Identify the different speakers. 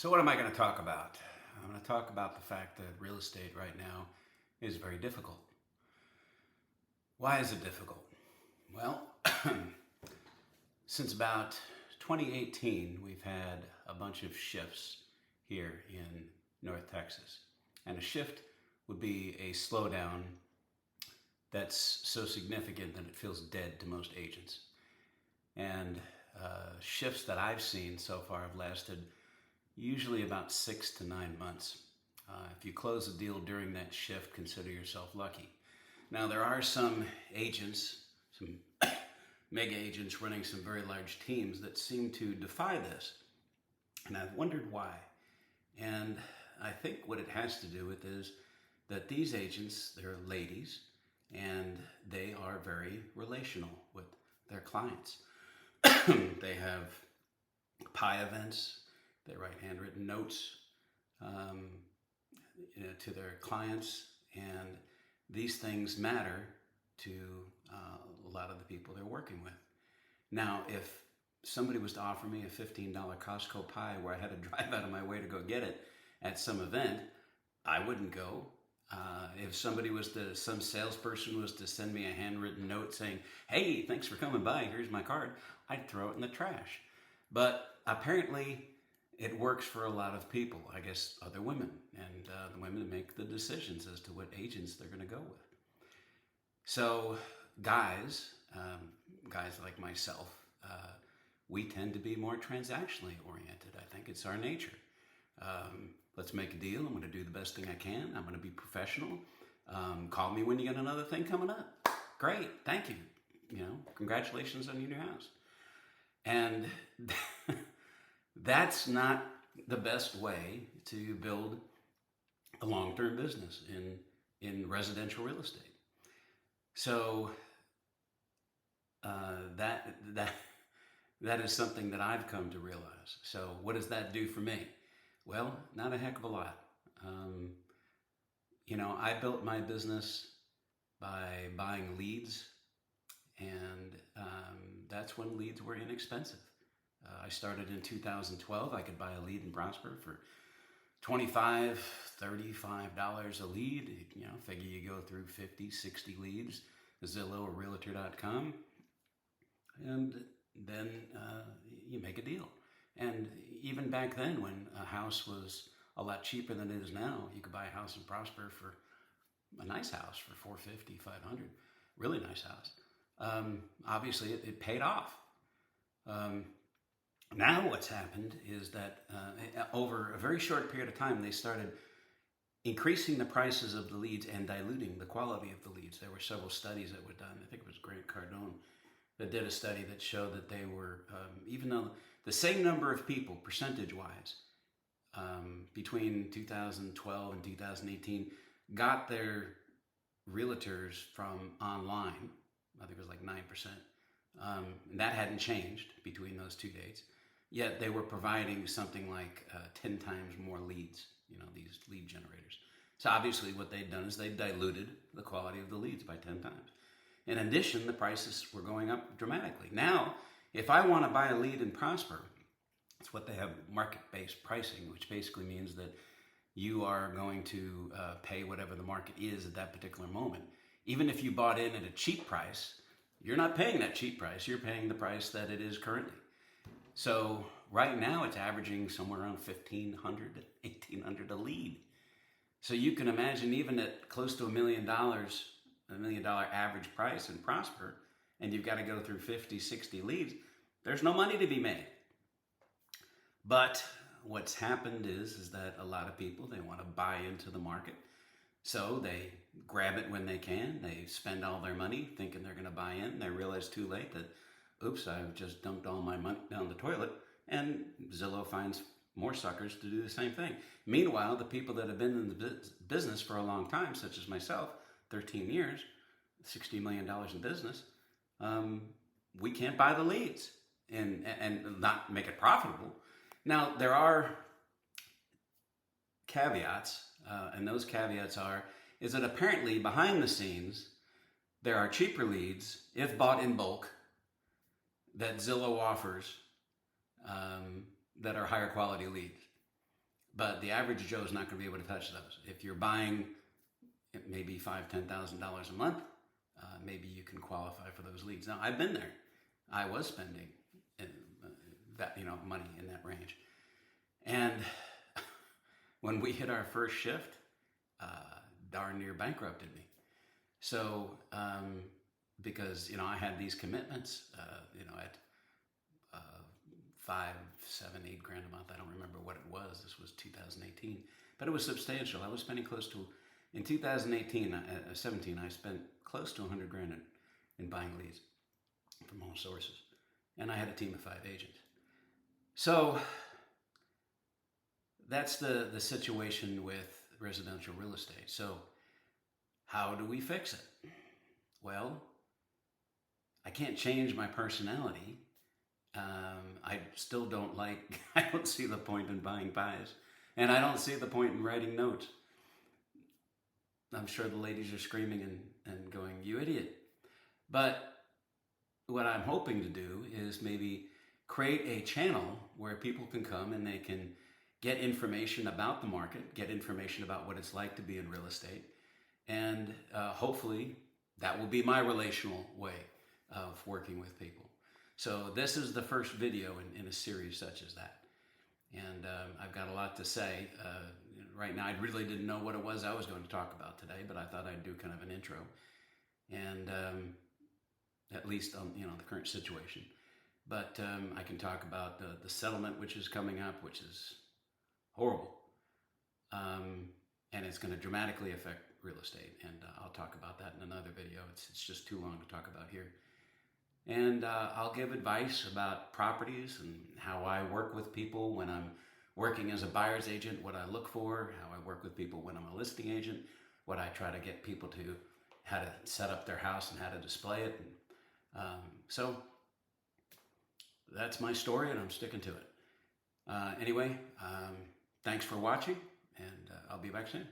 Speaker 1: So what am I going to talk about? I'm going to talk about the fact that real estate right now is very difficult. Why is it difficult? Well, since about 2018, we've had a bunch of shifts here in North Texas. And a shift would be a slowdown that's so significant that it feels dead to most agents. And shifts that I've seen so far have lasted usually about 6 to 9 months. If you close a deal during that shift, consider yourself lucky. Now, there are some agents, some mega agents running some very large teams that seem to defy this. And I've wondered why. And I think what it has to do with is that these agents, they're ladies, and they are very relational with their clients. They have pie events, they write handwritten notes to their clients, and these things matter to a lot of the people they're working with. Now, if somebody was to offer me a $15 Costco pie where I had to drive out of my way to go get it at some event, I wouldn't go. If some salesperson was to send me a handwritten note saying, "Hey, thanks for coming by, here's my card," I'd throw it in the trash. But apparently it works for a lot of people, I guess other women, and the women make the decisions as to what agents they're going to go with. So guys like myself, we tend to be more transactionally oriented. I think it's our nature. Let's make a deal. I'm going to do the best thing I can. I'm going to be professional. Call me when you got another thing coming up. Great, thank you. Congratulations on your new house. And that's not the best way to build a long-term business in residential real estate. So that is something that I've come to realize. So what does that do for me? Well, not a heck of a lot. I built my business by buying leads, and that's when leads were inexpensive. I started in 2012. I could buy a lead in Prosper for $25, $35 a lead. Figure you go through 50, 60 leads, Zillow or Realtor.com, and then you make a deal. And even back then, when a house was a lot cheaper than it is now, you could buy a house in Prosper for a nice house for $450, $500, really nice house. Obviously, it paid off. Now what's happened is that over a very short period of time, they started increasing the prices of the leads and diluting the quality of the leads. There were several studies that were done. I think it was Karlan that did a study that showed that they were, even though the same number of people, percentage-wise, between 2012 and 2018, got their realtors from online. I think it was like 9%. And that hadn't changed between those two dates. Yet they were providing something like 10 times more leads, these lead generators. So obviously what they'd done is they diluted the quality of the leads by 10 times. In addition, the prices were going up dramatically. Now, if I want to buy a lead in Prosper, it's what they have market-based pricing, which basically means that you are going to pay whatever the market is at that particular moment. Even if you bought in at a cheap price, you're not paying that cheap price. You're paying the price that it is currently. So right now it's averaging somewhere around $1,500 to $1,800 a lead. So you can imagine, even at close to $1 million average price in Prosper, and you've got to go through 50, 60 leads, there's no money to be made. But what's happened is that a lot of people, they want to buy into the market. So they grab it when they can. They spend all their money thinking they're going to buy in. They realize too late that, oops, I've just dumped all my money down the toilet. And Zillow finds more suckers to do the same thing. Meanwhile, the people that have been in the business for a long time, such as myself, 13 years, $60 million in business, we can't buy the leads and not make it profitable. Now, there are caveats, and those caveats is that apparently behind the scenes, there are cheaper leads, if bought in bulk, that Zillow offers that are higher quality leads. but the average Joe is not going to be able to touch those. If you're buying maybe $5,000-$10,000 a month, maybe you can qualify for those leads. Now, I've been there. I was spending that money in that range, and when we hit our first shift, darn near bankrupted me. So because I had these commitments, at 5, 7, 8 grand a month. I don't remember what it was. This was 2018, but it was substantial. I was spending close to, in 2018, 17, I spent close to 100 grand in buying leads from all sources, and I had a team of 5 agents. So that's the situation with residential real estate. So how do we fix it? Well, I can't change my personality. I still don't I don't see the point in buying pies, and I don't see the point in writing notes. I'm sure the ladies are screaming and going, "You idiot." But what I'm hoping to do is maybe create a channel where people can come and they can get information about the market, get information about what it's like to be in real estate, and hopefully that will be my relational way of working with people. So this is the first video in a series such as that. And I've got a lot to say. Right now, I really didn't know what it was I was going to talk about today, but I thought I'd do kind of an intro. And at least on the current situation. But I can talk about the settlement which is coming up, which is horrible. And it's going to dramatically affect real estate. And I'll talk about that in another video. It's just too long to talk about here. And I'll give advice about properties and how I work with people when I'm working as a buyer's agent, what I look for, how I work with people when I'm a listing agent, what I try to get people to, how to set up their house and how to display it. And, so that's my story, and I'm sticking to it. Anyway, thanks for watching, and I'll be back soon.